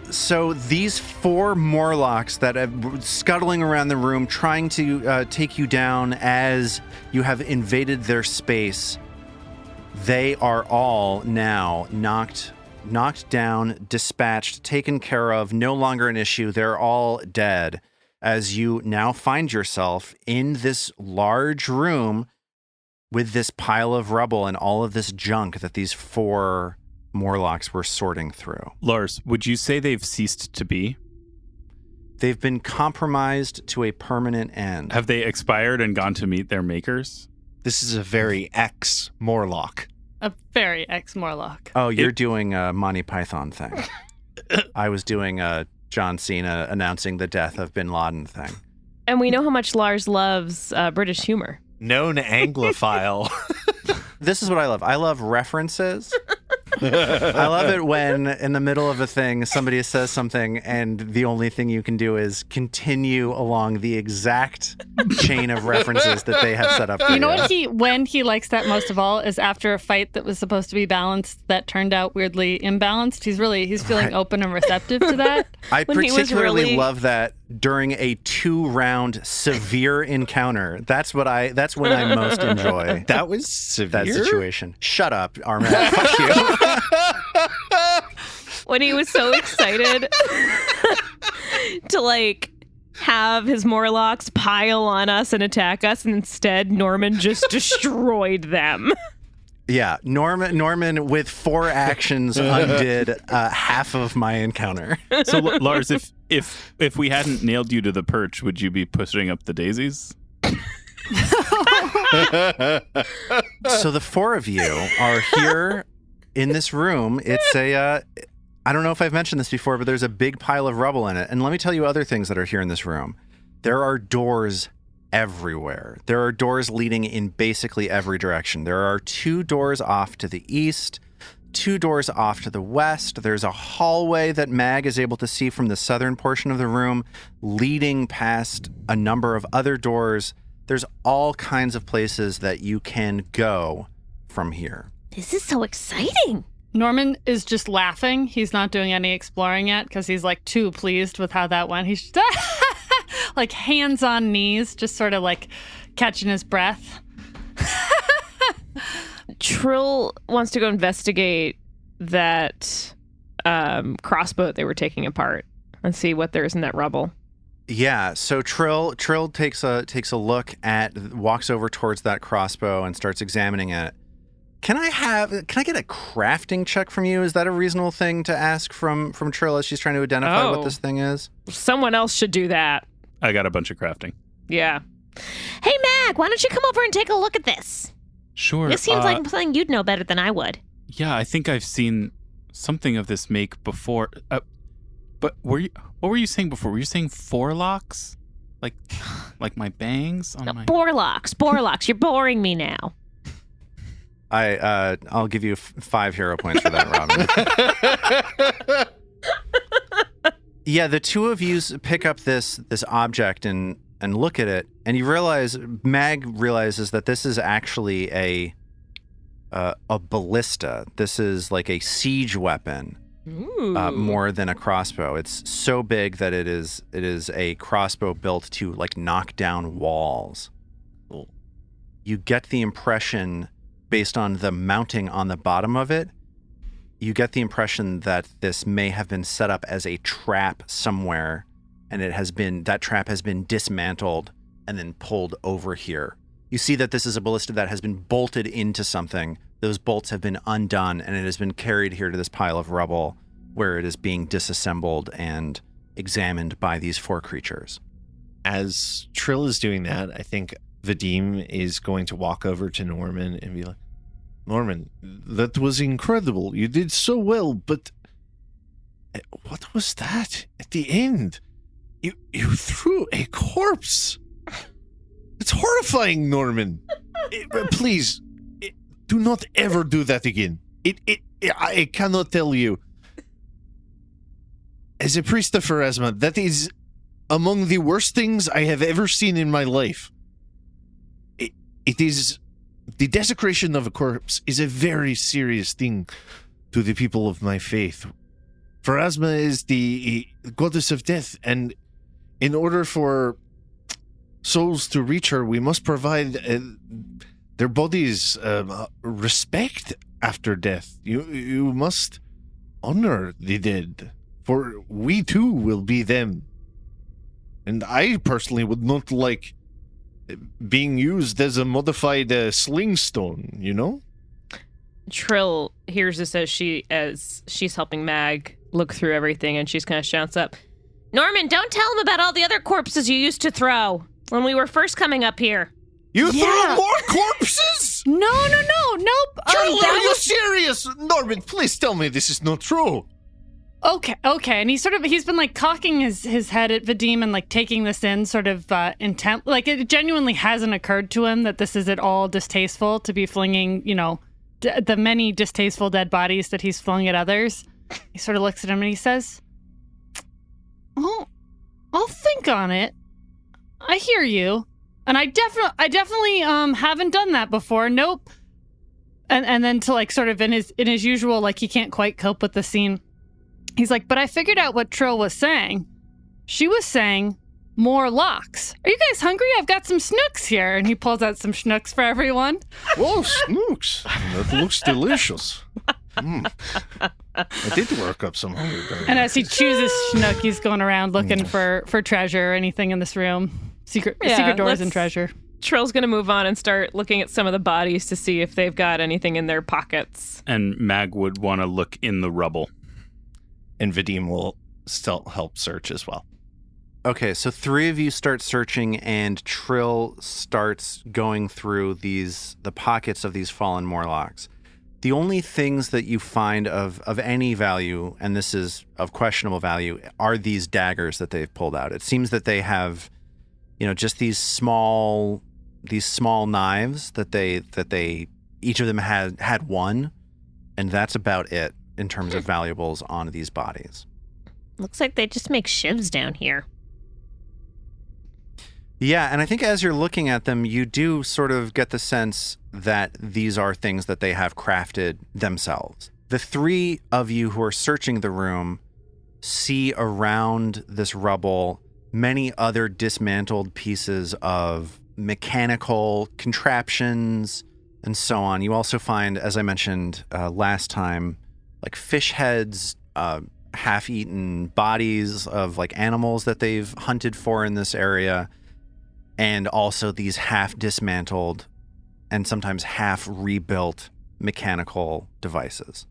So these 4 Morlocks that are scuttling around the room trying to take you down as you have invaded their space, they are all now knocked knocked down, dispatched, taken care of, no longer an issue. They're all dead. As you now find yourself in this large room with this pile of rubble and all of this junk that these 4 Morlocks were sorting through. Lars, would you say they've ceased to be? They've been compromised to a permanent end. Have they expired and gone to meet their makers? This is a very ex-Morlock. A very ex-Morlock. Oh, you're doing a Monty Python thing. I was doing a John Cena announcing the death of Bin Laden thing. And we know how much Lars loves British humor. Known Anglophile. This is what I love. I love references. I love it when in the middle of a thing, somebody says something and the only thing you can do is continue along the exact chain of references that they have set up for You know what when he likes that most of all is after a fight that was supposed to be balanced that turned out weirdly imbalanced. He's feeling open and receptive to that. I When he was particularly really- love that during a 2-round severe encounter. That's when I most enjoy That was severe? that situation. Shut up, Armand. Fuck you. When he was so excited to like have his Morlocks pile on us and attack us, and instead Norman just destroyed them. Yeah, Norman with 4 actions undid half of my encounter. So Lars, if we hadn't nailed you to the perch, would you be pushing up the daisies? So the 4 of you are here in this room. It's I don't know if I've mentioned this before, but there's a big pile of rubble in it. And let me tell you other things that are here in this room. There are doors everywhere. There are doors leading in basically every direction. There are 2 doors off to the east, 2 doors off to the west. There's a hallway that Mag is able to see from the southern portion of the room, leading past a number of other doors. There's all kinds of places that you can go from here. This is so exciting. Norman is just laughing. He's not doing any exploring yet because he's like too pleased with how that went. He's just like hands on knees, just sort of like catching his breath. Trill wants to go investigate that crossbow they were taking apart and see what there is in that rubble. Yeah, so Trill takes a look walks over towards that crossbow and starts examining it. Can I get a crafting check from you? Is that a reasonable thing to ask from Trill as she's trying to identify what this thing is? Someone else should do that. I got a bunch of crafting. Yeah. Hey, Mag, why don't you come over and take a look at this? Sure. This seems like something you'd know better than I would. Yeah, I think I've seen something of this make before. But what were you saying before? Were you saying 4 locks? Like my bangs on my... Borlocks. You're boring me now. I'll give you 5 hero points for that, Robin. Yeah, the 2 of you pick up this object and look at it, and you realize Mag realizes that this is actually a ballista. This is like a siege weapon, more than a crossbow. It's so big that it is a crossbow built to like knock down walls. You get the impression, based on the mounting on the bottom of it, you get the impression that this may have been set up as a trap somewhere, and that trap has been dismantled and then pulled over here. You see that this is a ballista that has been bolted into something. Those bolts have been undone, and it has been carried here to this pile of rubble where it is being disassembled and examined by these 4 creatures. As Trill is doing that, I think Vadim is going to walk over to Norman and be like, Norman, that was incredible. You did so well, but what was that at the end? You threw a corpse. It's horrifying, Norman. Please, do not ever do that again. I cannot tell you. As a priest of Pharasma, that is among the worst things I have ever seen in my life. It is... The desecration of a corpse is a very serious thing to the people of my faith. Pharasma is the goddess of death, and in order for souls to reach her, we must provide their bodies respect after death. You must honor the dead, for we too will be them. And I personally would not like being used as a modified sling stone, you know? Trill hears this as she's helping Mag look through everything, and she's kind of shouts up, Norman, don't tell him about all the other corpses you used to throw when we were first coming up here. You threw more corpses? No, nope. Trill, are you was... serious? Norman, please tell me this is not true. Okay. And he's been like cocking his head at Vadim and like taking this in sort of intent. Like it genuinely hasn't occurred to him that this is at all distasteful to be flinging, the many distasteful dead bodies that he's flung at others. He sort of looks at him and he says, "Oh, I'll think on it. I hear you. And I definitely haven't done that before. Nope." And then to like sort of in his usual, like he can't quite cope with the scene, he's like, "But I figured out what Trill was saying. She was saying more locks. Are you guys hungry? I've got some schnooks here." And he pulls out some schnooks for everyone. Whoa, schnooks. That looks delicious. I did work up some hunger. And as he chooses schnook, he's going around looking for treasure or anything in this room. Secret doors and treasure. Trill's going to move on and start looking at some of the bodies to see if they've got anything in their pockets. And Mag would want to look in the rubble. And Vadim will still help search as well. Okay, so 3 of you start searching, and Trill starts going through the pockets of these fallen Morlocks. The only things that you find of any value, and this is of questionable value, are these daggers that they've pulled out. It seems that they have, just these small knives that they each of them had one, and that's about it in terms of valuables on these bodies. Looks like they just make shivs down here. Yeah, and I think as you're looking at them, you do sort of get the sense that these are things that they have crafted themselves. The 3 of you who are searching the room see around this rubble many other dismantled pieces of mechanical contraptions and so on. You also find, as I mentioned last time, like fish heads, half-eaten bodies of like animals that they've hunted for in this area, and also these half-dismantled and sometimes half-rebuilt mechanical devices.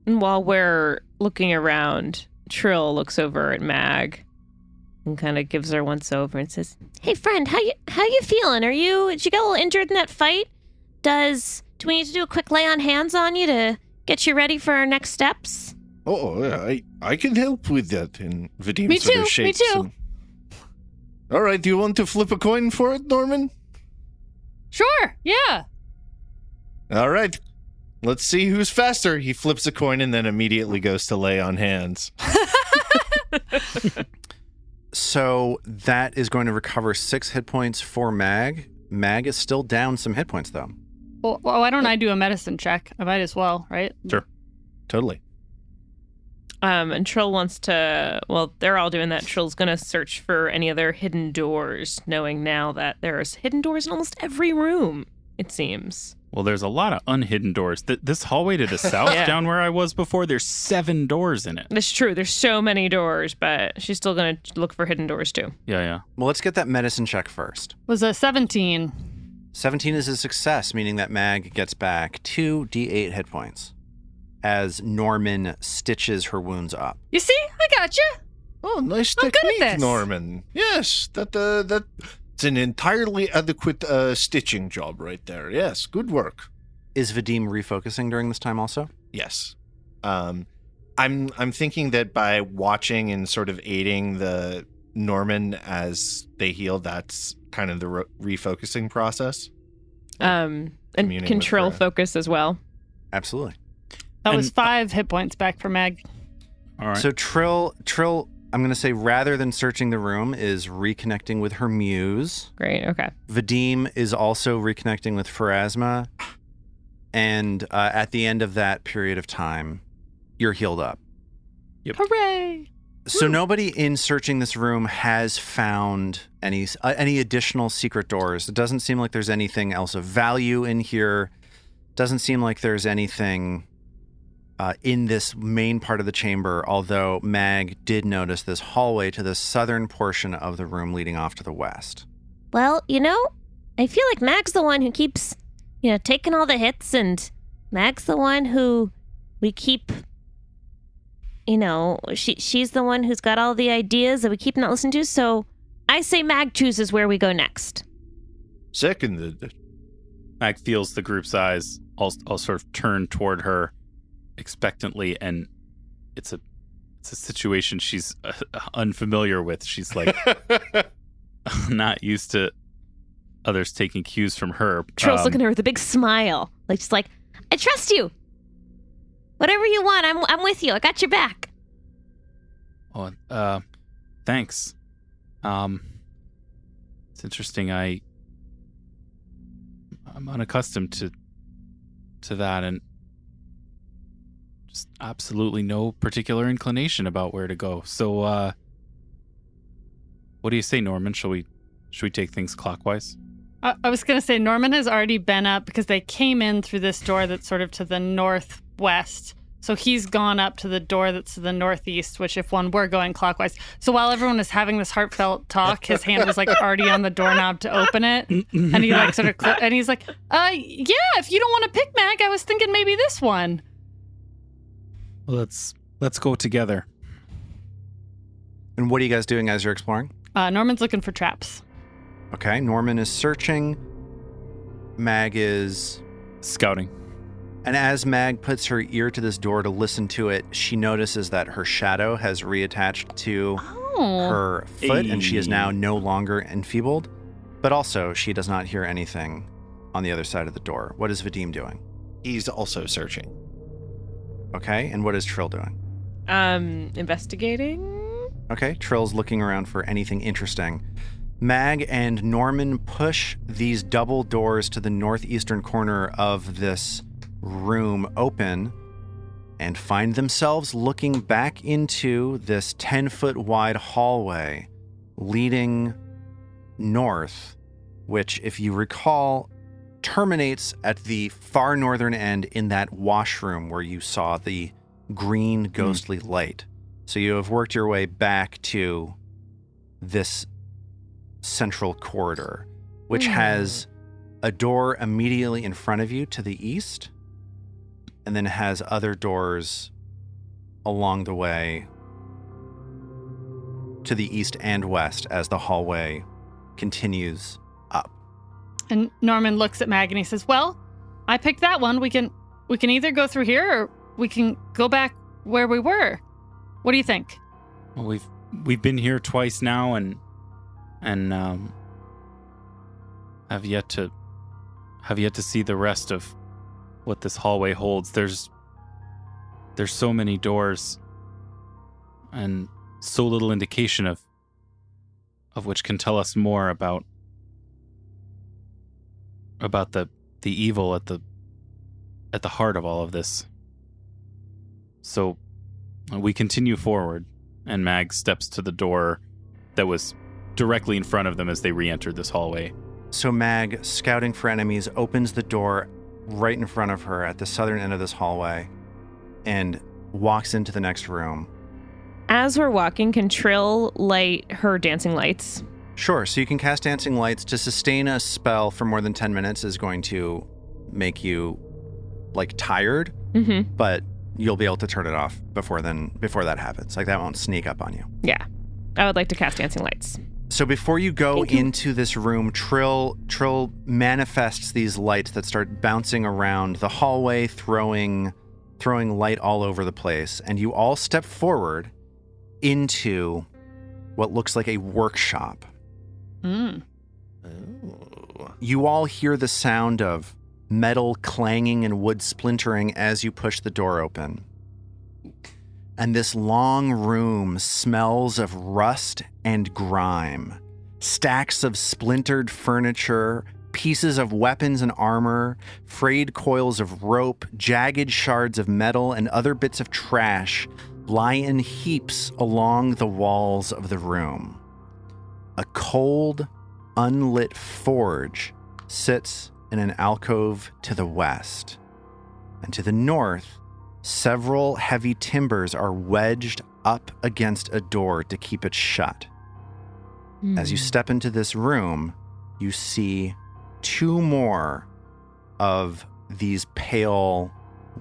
And while we're looking around, Trill looks over at Mag and kind of gives her once over and says, Hey, friend, how you feeling? Did you get a little injured in that fight? Do we need to do a quick lay on hands on you to get you ready for our next steps? Oh, yeah, I can help with that. And Vadim Me sort too, of shakes. me too. And... All right, do you want to flip a coin for it, Norman? Sure, yeah. All right, let's see who's faster. He flips a coin and then immediately goes to lay on hands. So that is going to recover 6 hit points for Mag. Mag is still down some hit points, though. Well, why don't I do a medicine check? I might as well, right? Sure. Totally. and Trill wants to, well, they're all doing that. Trill's going to search for any other hidden doors, knowing now that there's hidden doors in almost every room, it seems. Well, there's a lot of unhidden doors. This hallway to the south, Yeah. down where I was before, there's 7 doors in it. That's true. There's so many doors, but she's still going to look for hidden doors, too. Yeah. Well, let's get that medicine check first. Was a 17. 17 is a success, meaning that Mag gets back 2 d8 hit points as Norman stitches her wounds up. You see? I got you. Oh, nice I'm good at technique, this. Norman. Yes, that's an entirely adequate stitching job right there. Yes, good work. Is Vadim refocusing during this time also? Yes. I'm thinking that by watching and sort of aiding the Norman as they heal, that's kind of the refocusing process. And Communing control with her. focus as well. Absolutely. That was And- 5 hit points back for Meg. All right. So Trill, I'm going to say rather than searching the room, is reconnecting with her muse. Great. Okay. Vadim is also reconnecting with Pharasma. And at the end of that period of time, you're healed up. Hooray! So nobody in searching this room has found any additional secret doors. It doesn't seem like there's anything else of value in here. Doesn't seem like there's anything in this main part of the chamber, although Mag did notice this hallway to the southern portion of the room leading off to the west. Well, I feel like Mag's the one who keeps, taking all the hits, and Mag's the one who we keep, she's the one who's got all the ideas that we keep not listening to, so I say Mag chooses where we go next. Seconded. Mag feels the group's eyes all sort of turn toward her expectantly, and it's a situation she's unfamiliar with. She's like not used to others taking cues from her. Trill's looking at her with a big smile, like just like, I trust you. Whatever you want, I'm with you. I got your back. Oh, thanks. It's interesting. I'm unaccustomed to that, and just absolutely no particular inclination about where to go. So, what do you say, Norman? Should we take things clockwise? I was going to say Norman has already been up because they came in through this door that's sort of to the northwest. So he's gone up to the door that's to the northeast, which if one were going clockwise. So while everyone is having this heartfelt talk, his hand was like already on the doorknob to open it. And he like sort of, and he's like, yeah, if you don't want to pick Mag, I was thinking maybe this one. Well, let's go together. And what are you guys doing as you're exploring? Norman's looking for traps. Okay, Norman is searching. Mag is Scouting. And as Mag puts her ear to this door to listen to it, she notices that her shadow has reattached to her foot, and she is now no longer enfeebled. But also, she does not hear anything on the other side of the door. What is Vadim doing? He's also searching. Okay, and what is Trill doing? Investigating. Okay, Trill's looking around for anything interesting. Mag and Norman push these double doors to the northeastern corner of this room open and find themselves looking back into this 10-foot wide hallway leading north, which, if you recall, terminates at the far northern end in that washroom where you saw the green ghostly light. So you have worked your way back to this central corridor, which has a door immediately in front of you to the east, and then has other doors along the way to the east and west as the hallway continues up. And Norman looks at Mag and he says, well, I picked that one. We can either go through here or we can go back where we were. What do you think? Well, we've been here twice now and have yet to see the rest of what this hallway holds. There's so many doors and so little indication of which can tell us more about the evil at the heart of all of this. So we continue forward, and Mag steps to the door that was directly in front of them as they re-entered this hallway. So Mag, scouting for enemies, opens the door right in front of her at the southern end of this hallway and walks into the next room. As we're walking, can Trill light her dancing lights? Sure, so you can cast Dancing Lights. To sustain a spell for more than 10 minutes is going to make you, tired, but you'll be able to turn it off before that happens. That won't sneak up on you. Yeah. I would like to cast Dancing Lights. So before you go into this room, Trill manifests these lights that start bouncing around the hallway, throwing light all over the place, and you all step forward into what looks like a workshop. Oh. You all hear the sound of metal clanging and wood splintering as you push the door open. And this long room smells of rust and grime. Stacks of splintered furniture, pieces of weapons and armor, frayed coils of rope, jagged shards of metal, and other bits of trash lie in heaps along the walls of the room. A cold, unlit forge sits in an alcove to the west. And to the north, several heavy timbers are wedged up against a door to keep it shut. As you step into this room, you see 2 more of these pale,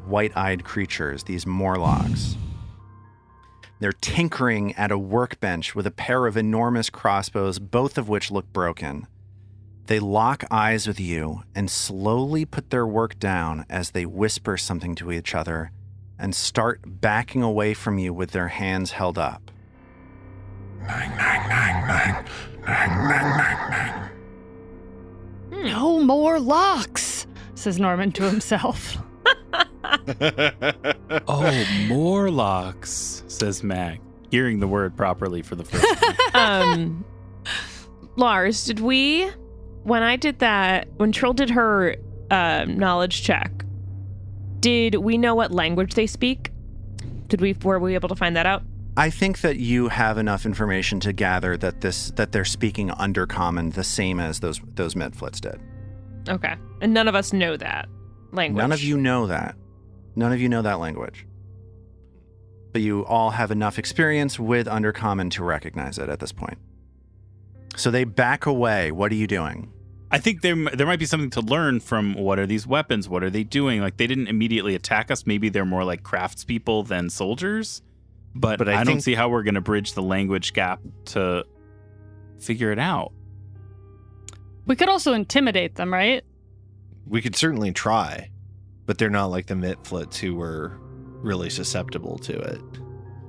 white-eyed creatures, these Morlocks. They're tinkering at a workbench with a pair of enormous crossbows, both of which look broken. They lock eyes with you and slowly put their work down as they whisper something to each other and start backing away from you with their hands held up. No more locks, says Norman to himself. Oh, Morlocks, says Mag, hearing the word properly for the first time. Lars, did we, when I did that, when Trill did her knowledge check, did we know what language they speak? Were we able to find that out? I think that you have enough information to gather that they're speaking Undercommon the same as those Midflits did. Okay. And none of us know that language. None of you know that. None of you know that language. But you all have enough experience with Undercommon to recognize it at this point. So they back away. What are you doing? I think there might be something to learn from what are these weapons? What are they doing? Like, they didn't immediately attack us. Maybe they're more like craftspeople than soldiers. But I don't see how we're going to bridge the language gap to figure it out. We could also intimidate them, right? We could certainly try, but they're not like the Midflits who were really susceptible to it.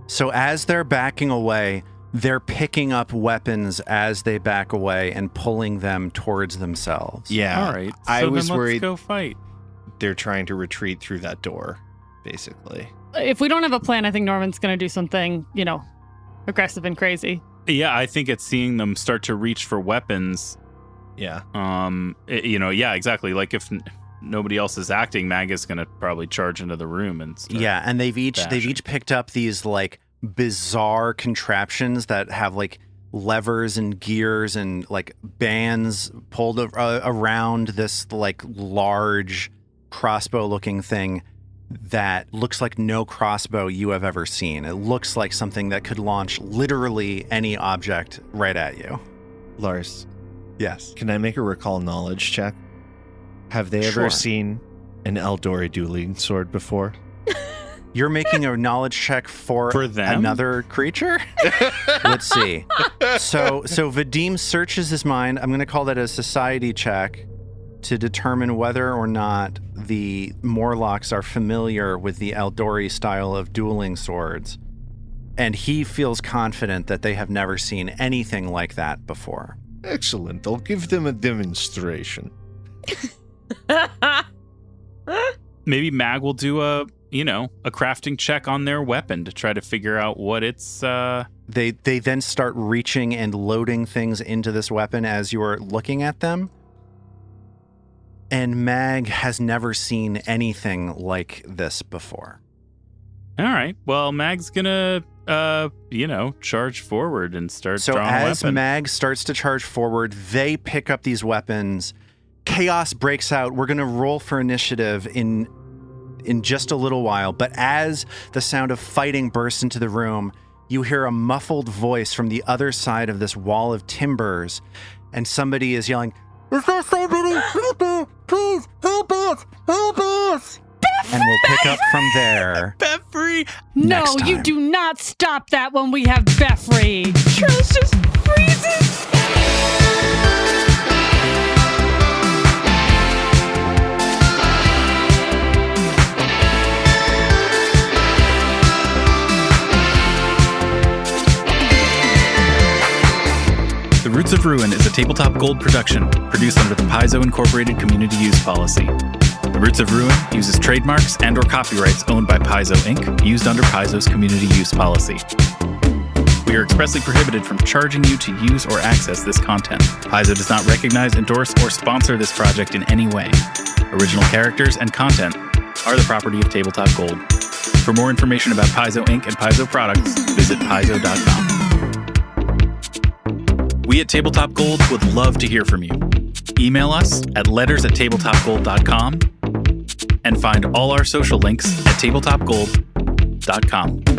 So as they're backing away, they're picking up weapons as they back away and pulling them towards themselves. Yeah. All right. So I was then let's worried go fight. they're trying to retreat through that door, basically. If we don't have a plan, I think Norman's going to do something, aggressive and crazy. Yeah, I think it's seeing them start to reach for weapons. Yeah. Yeah, exactly. Like if nobody else is acting, Mag is going to probably charge into the room and start and they've each bashing. picked up these like bizarre contraptions that have like levers and gears and like bands pulled around this like large crossbow looking thing that looks like no crossbow you have ever seen. It looks like something that could launch literally any object right at you. Lars, Yes. can I make a recall knowledge check? Have they ever Sure. seen an Eldori dueling sword before? You're making a knowledge check for them? another creature? Let's see. So Vadim searches his mind. I'm going to call that a society check to determine whether or not the Morlocks are familiar with the Eldori style of dueling swords. And he feels confident that they have never seen anything like that before. Excellent. I'll give them a demonstration. Maybe Mag will do a crafting check on their weapon to try to figure out what it's They then start reaching and loading things into this weapon as you are looking at them. And Mag has never seen anything like this before. All right. Well, Mag's gonna charge forward and start So drawing a as weapon. Mag starts to charge forward, they pick up these weapons. Chaos breaks out. We're going to roll for initiative in just a little while. But as the sound of fighting bursts into the room, you hear a muffled voice from the other side of this wall of timbers, and somebody is yelling, "Is there somebody out there? Please help us! Help us!" And we'll pick up from there. Beffrey! No, Next you time. do not stop that when we have Beffrey. Trill's just freezes. The Roots of Ruin is a Tabletop Gold production, produced under the Paizo Incorporated Community Use Policy. The Roots of Ruin uses trademarks and/or copyrights owned by Paizo Inc., used under Paizo's Community Use Policy. We are expressly prohibited from charging you to use or access this content. Paizo does not recognize, endorse, or sponsor this project in any way. Original characters and content are the property of Tabletop Gold. For more information about Paizo Inc. and Paizo products, visit paizo.com. We at Tabletop Gold would love to hear from you. Email us at letters@tabletopgold.com and find all our social links at tabletopgold.com.